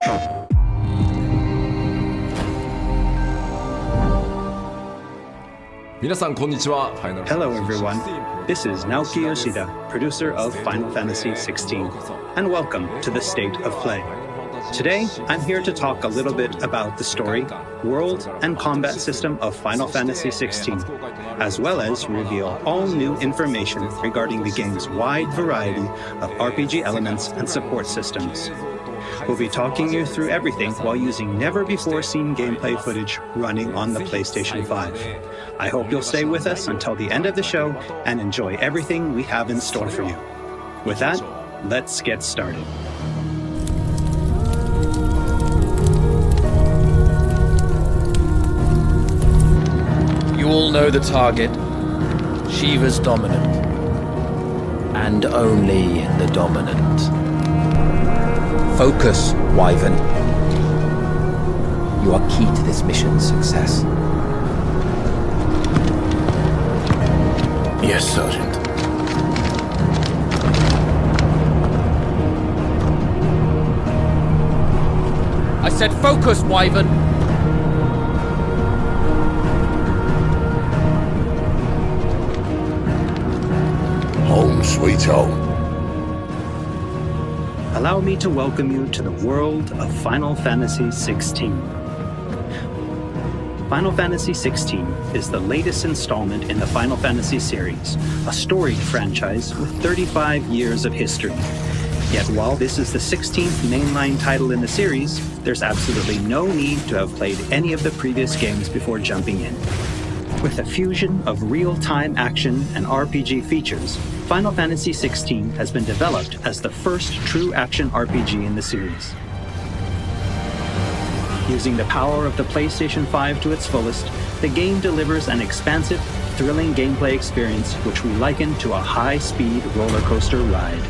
Hello everyone, this is Naoki Yoshida, producer of Final Fantasy XVI, and welcome to the State of Play. Today, I'm here to talk a little bit about the story, world, and combat system of Final Fantasy XVI, as well as reveal all new information regarding the game's wide variety of RPG elements and support systems. We'll be talking you through everything while using never-before-seen gameplay footage running on the PlayStation 5. I hope you'll stay with us until the end of the show and enjoy everything we have in store for you. With that, let's get started. You all know the target. Shiva's dominant. And only the dominant. Focus, Wyvern. You are key to this mission's success. Yes, Sergeant. I said focus, Wyvern! Home sweet home. Allow me to welcome you to the world of Final Fantasy XVI. Final Fantasy XVI is the latest installment in the Final Fantasy series, a storied franchise with 35 years of history. Yet while this is the 16th mainline title in the series, there's absolutely no need to have played any of the previous games before jumping in. With a fusion of real-time action and RPG features, Final Fantasy XVI has been developed as the first true action RPG in the series. Using the power of the PlayStation 5 to its fullest, the game delivers an expansive, thrilling gameplay experience which we liken to a high-speed roller coaster ride.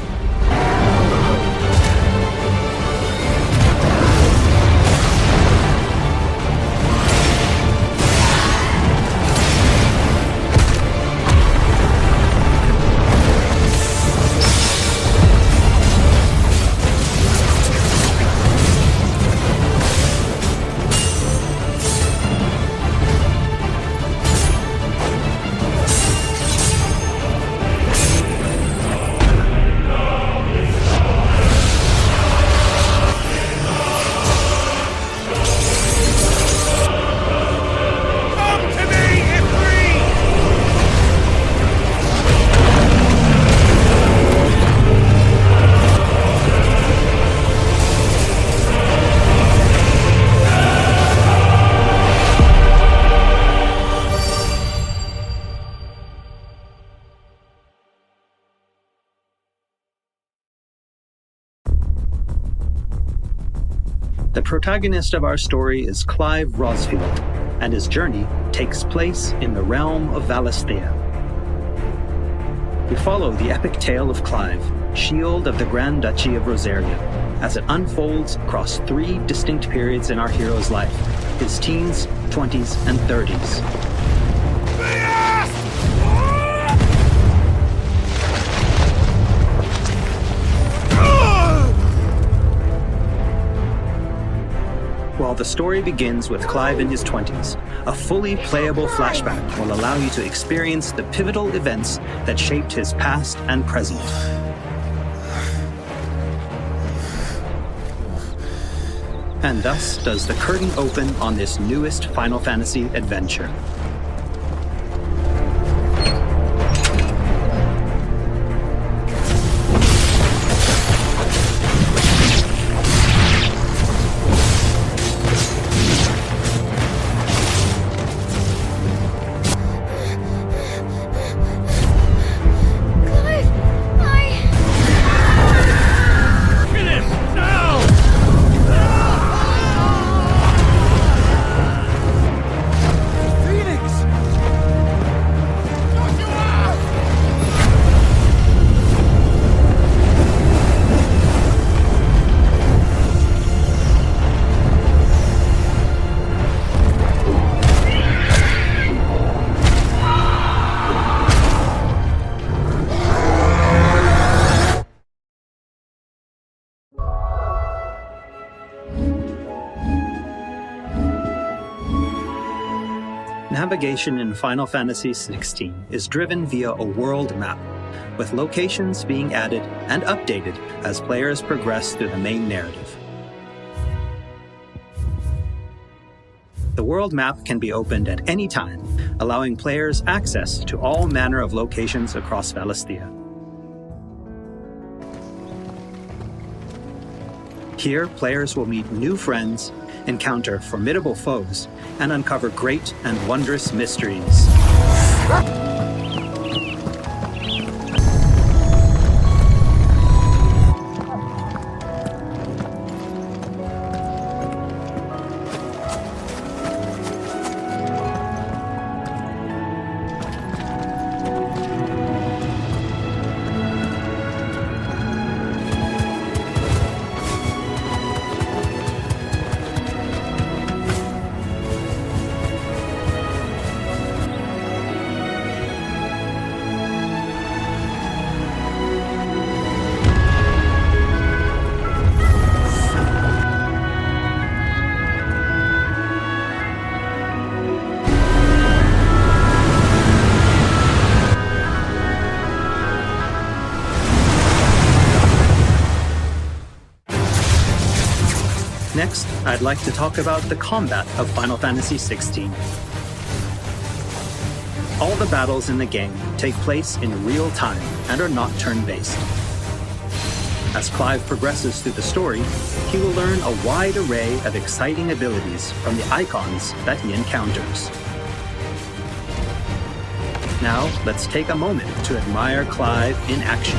The protagonist of our story is Clive Rosfield, and his journey takes place in the realm of Valisthea. We follow the epic tale of Clive, Shield of the Grand Duchy of Rosaria, as it unfolds across 3 distinct periods in our hero's life: his teens, 20s, and 30s. While the story begins with Clive in his 20s, a fully playable flashback will allow you to experience the pivotal events that shaped his past and present. And thus does the curtain open on this newest Final Fantasy adventure. Phoenix! Navigation in Final Fantasy XVI is driven via a world map, with locations being added and updated as players progress through the main narrative. The world map can be opened at any time, allowing players access to all manner of locations across Valisthea. Here, players will meet new friends, encounter formidable foes, and uncover great and wondrous mysteries. Next, I'd like to talk about the combat of Final Fantasy XVI. All the battles in the game take place in real time and are not turn-based. As Clive progresses through the story, he will learn a wide array of exciting abilities from the Eikons that he encounters. Now, let's take a moment to admire Clive in action.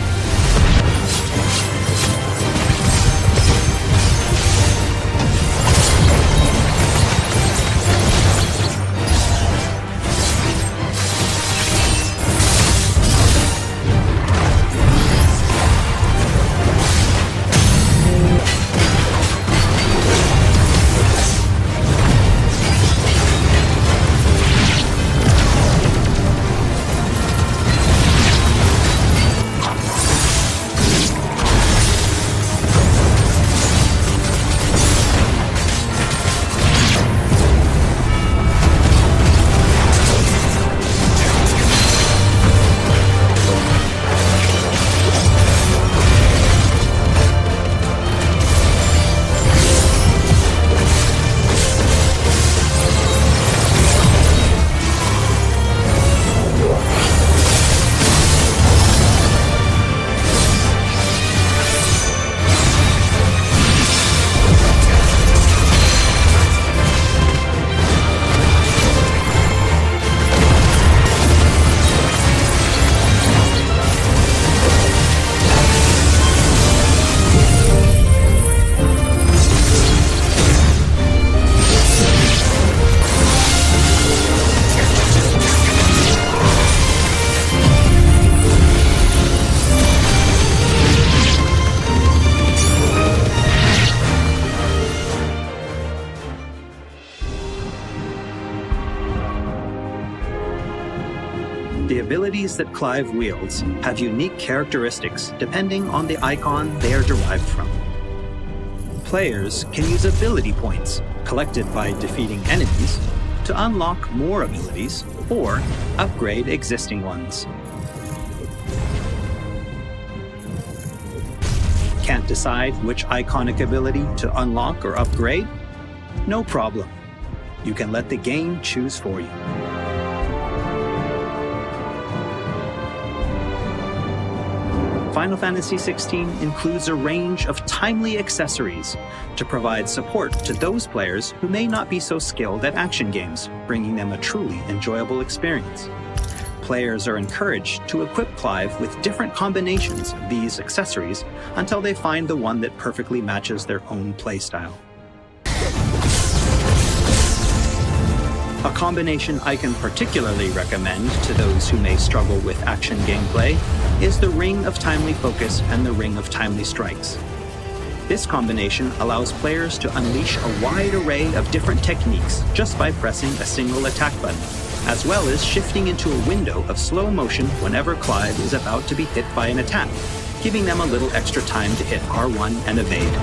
The abilities that Clive wields have unique characteristics depending on the Eikon they are derived from. Players can use ability points, collected by defeating enemies, to unlock more abilities or upgrade existing ones. Can't decide which iconic ability to unlock or upgrade? No problem. You can let the game choose for you. Final Fantasy XVI includes a range of timely accessories to provide support to those players who may not be so skilled at action games, bringing them a truly enjoyable experience. Players are encouraged to equip Clive with different combinations of these accessories until they find the one that perfectly matches their own playstyle. A combination I can particularly recommend to those who may struggle with action gameplay is the Ring of Timely Focus and the Ring of Timely Strikes. This combination allows players to unleash a wide array of different techniques just by pressing a single attack button, as well as shifting into a window of slow motion whenever Clive is about to be hit by an attack, giving them a little extra time to hit R1 and evade.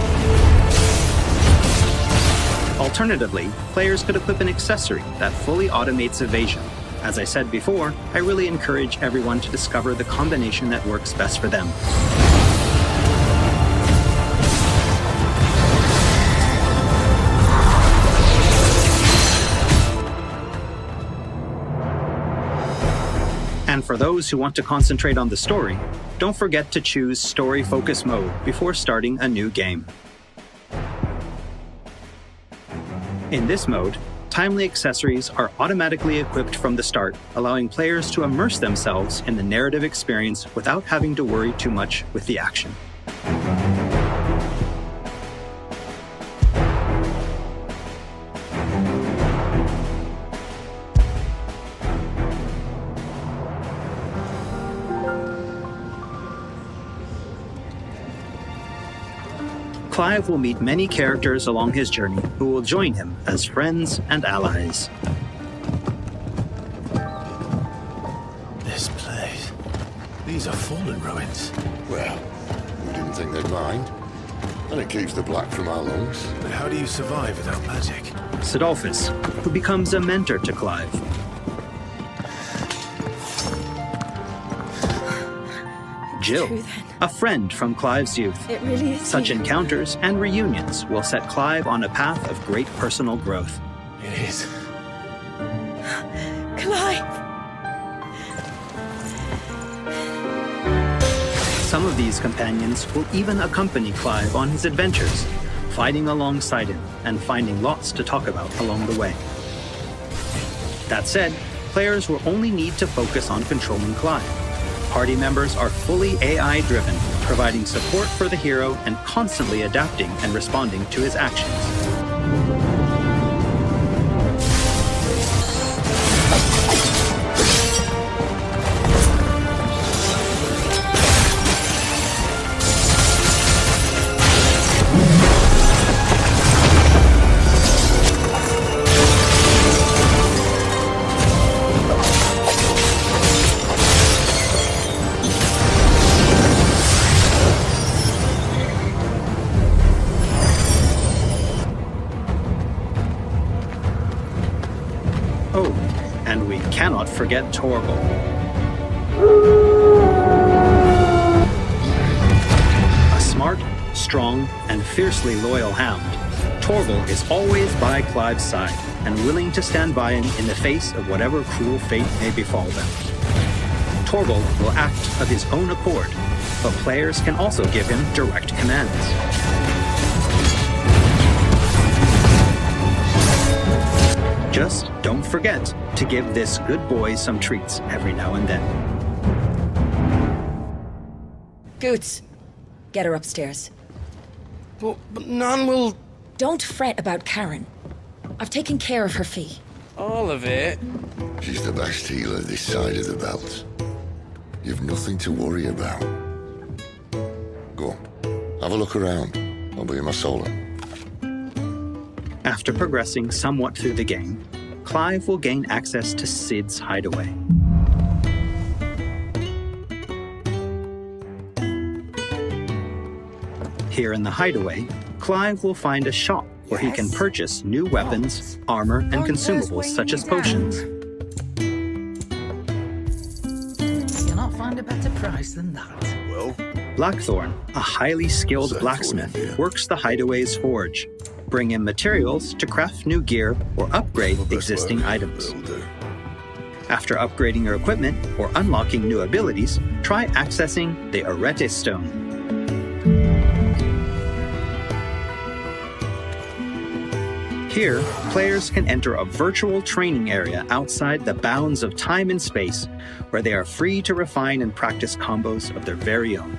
Alternatively, players could equip an accessory that fully automates evasion. As I said before, I really encourage everyone to discover the combination that works best for them. And for those who want to concentrate on the story, don't forget to choose Story Focus Mode before starting a new game. In this mode, timely accessories are automatically equipped from the start, allowing players to immerse themselves in the narrative experience without having to worry too much with the action. Clive will meet many characters along his journey who will join him as friends and allies. This place. These are fallen ruins. Well, we didn't think they'd mind. And it keeps the black from our lungs. But how do you survive without magic? Sidolphus, who becomes a mentor to Clive. Jill, True, then. a friend from Clive's youth. It really is. Such you. encounters and reunions will set Clive on a path of great personal growth. It is. Clive! Some of these companions will even accompany Clive on his adventures, fighting alongside him and finding lots to talk about along the way. That said, players will only need to focus on controlling Clive. Party members are fully AI-driven, providing support for the hero and constantly adapting and responding to his actions. Oh, and we cannot forget Torgal. A smart, strong, and fiercely loyal hound, Torgal is always by Clive's side and willing to stand by him in the face of whatever cruel fate may befall them. Torgal will act of his own accord, but players can also give him direct commands. Just don't forget to give this good boy some treats every now and then. Goots, get her upstairs. But none will... Don't fret about Karen. I've taken care of her fee. All of it? She's the best healer this side of the belt. You've nothing to worry about. Go on, have a look around. I'll be in my solar. After progressing somewhat through the game, Clive will gain access to Sid's hideaway. Here in the hideaway, Clive will find a shop where he can purchase new weapons, armor, and consumables such as potions. You'll not find a better price than that. Well, Blackthorn, a highly skilled What's that blacksmith, for here? works the hideaway's forge, bring in materials to craft new gear or upgrade existing items. Will do. After upgrading your equipment or unlocking new abilities, try accessing the Arete Stone. Here, players can enter a virtual training area outside the bounds of time and space, where they are free to refine and practice combos of their very own.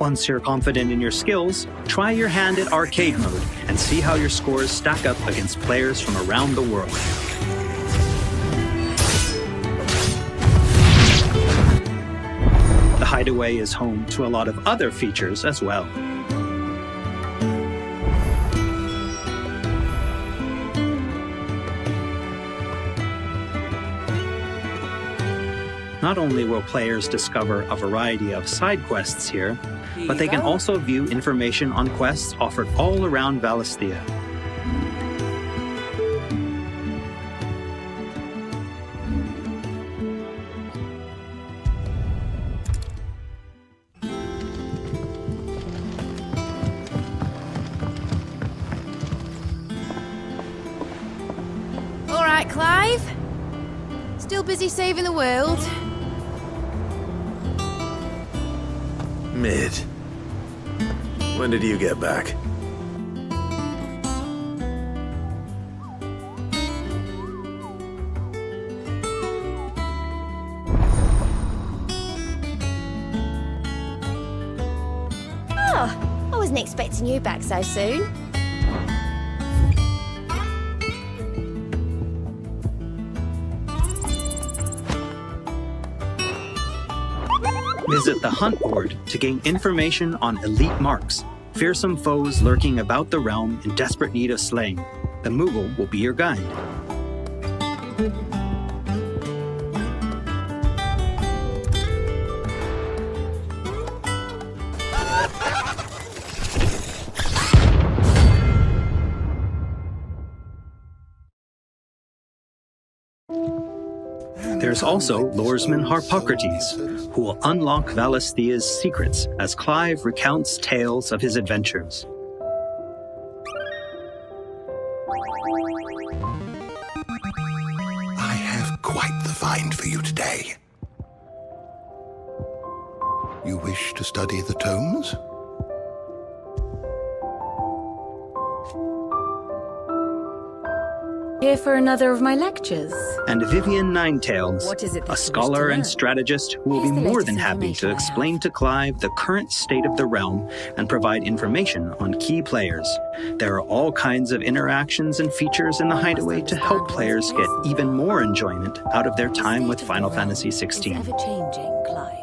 Once you're confident in your skills, try your hand at arcade mode and see how your scores stack up against players from around the world. The Hideaway is home to a lot of other features as well. Not only will players discover a variety of side quests here, but they can also view information on quests offered all around Valisthea. All right, Clive. Still busy saving the world? Mid. When did you get back? Oh, I wasn't expecting you back so soon. Visit the hunt board to gain information on elite marks, fearsome foes lurking about the realm in desperate need of slaying. The Moogle will be your guide. There's also Lordesman Harpocrates, who will unlock Valisthea's secrets as Clive recounts tales of his adventures. I have quite the find for you today. You wish to study the tomes? Here for another of my lectures. And Vivian Ninetails, What is it that a you wish scholar to and learn? strategist who will Here's be the more latest than happy information to I explain have. to Clive the current state of the realm and provide information on key players. There are all kinds of interactions and features in the Hideaway to help players get even more enjoyment out of their time with Final Fantasy Is XVI. ever changing, Clive.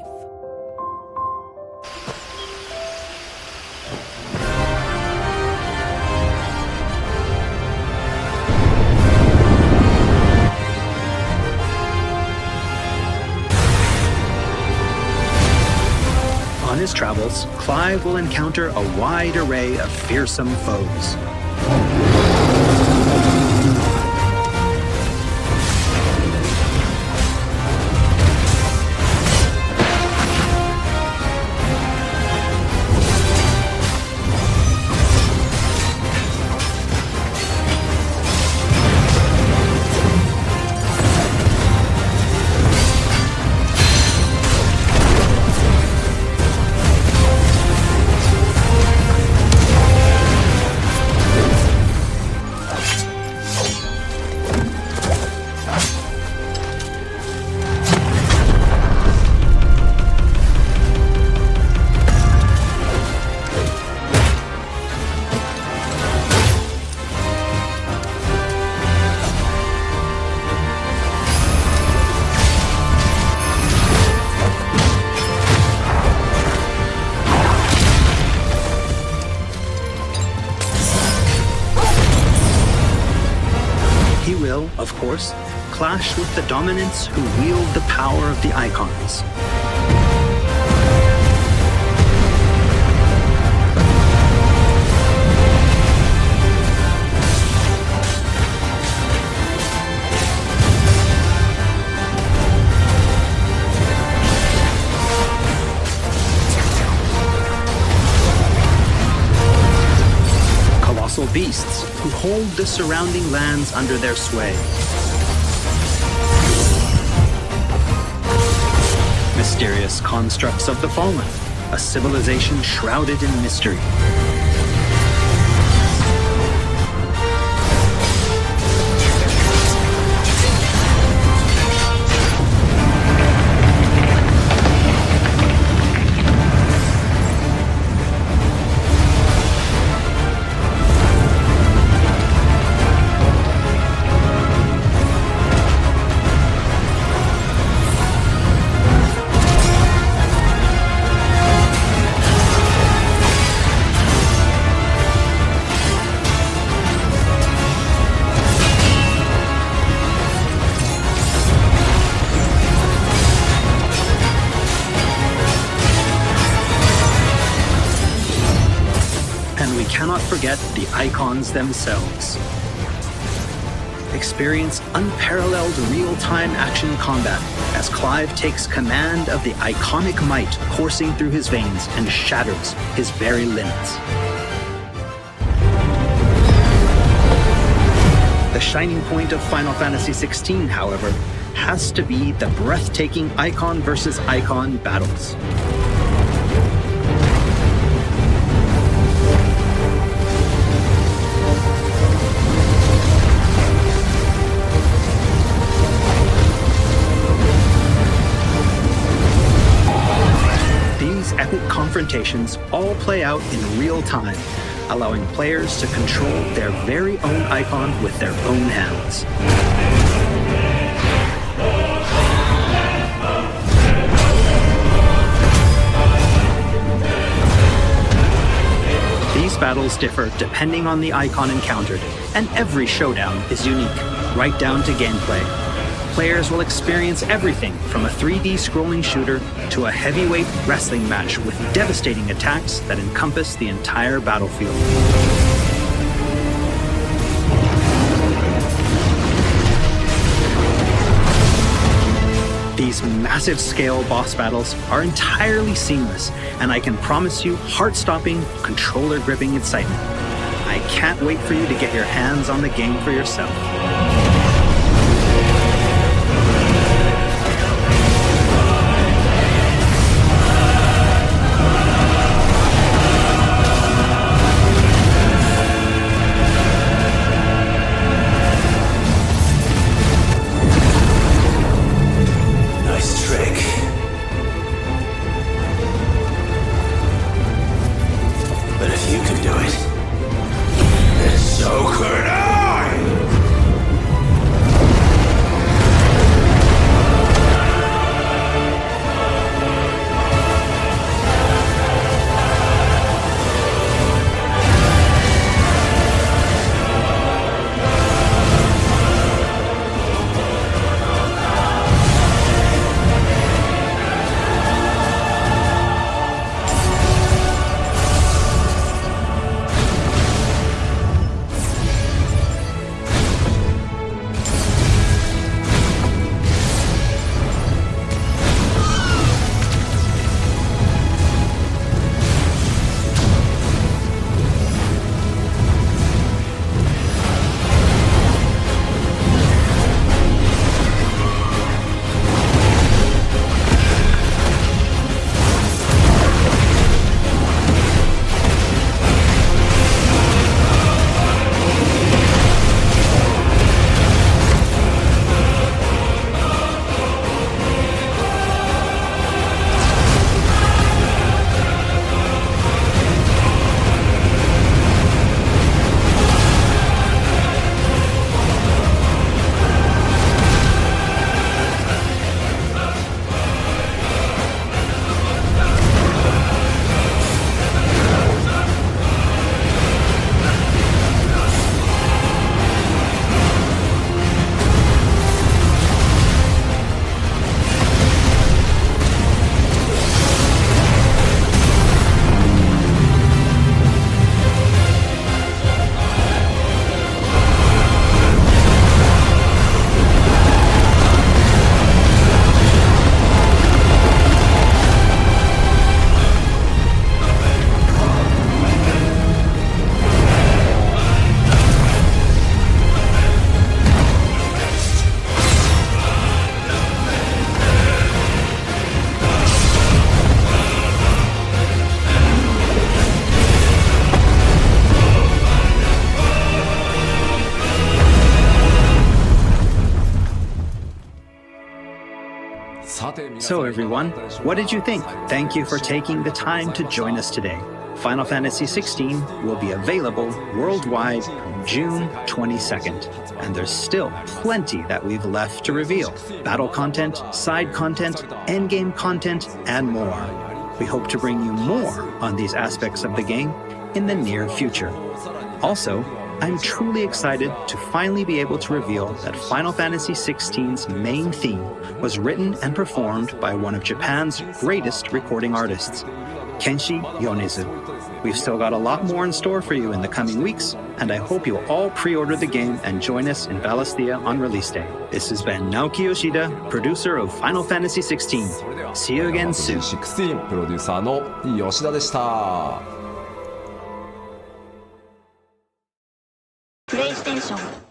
On his travels, Clive will encounter a wide array of fearsome foes. He will, of course, clash with the dominants who wield the power of the Eikons. Colossal beasts who hold the surrounding lands under their sway. Mysterious constructs of the fallen, a civilization shrouded in mystery. we cannot forget the Eikons themselves. Experience unparalleled real-time action combat as Clive takes command of the iconic might coursing through his veins and shatters his very limits. The shining point of Final Fantasy XVI, however, has to be the breathtaking Eikon versus Eikon battles. These epic confrontations all play out in real time, allowing players to control their very own Eikon with their own hands. These battles differ depending on the Eikon encountered, and every showdown is unique, right down to gameplay. Players will experience everything from a 3D scrolling shooter to a heavyweight wrestling match with devastating attacks that encompass the entire battlefield. These massive-scale boss battles are entirely seamless, and I can promise you heart-stopping, controller-gripping excitement. I can't wait for you to get your hands on the game for yourself. So everyone, what did you think? Thank you for taking the time to join us today. Final Fantasy XVI will be available worldwide on June 22nd, and there's still plenty that we've left to reveal. Battle content, side content, endgame content, and more. We hope to bring you more on these aspects of the game in the near future. Also, I'm truly excited to finally be able to reveal that Final Fantasy XVI's main theme was written and performed by one of Japan's greatest recording artists. Kenshi Yonezu. We've still got a lot more in store for you in the coming weeks, and I hope you'll all pre-order the game and join us in Valisthea on release day. This has been Naoki Yoshida, producer of Final Fantasy XVI. See you again soon. 16プロデューサーの吉田でした。プレイステーション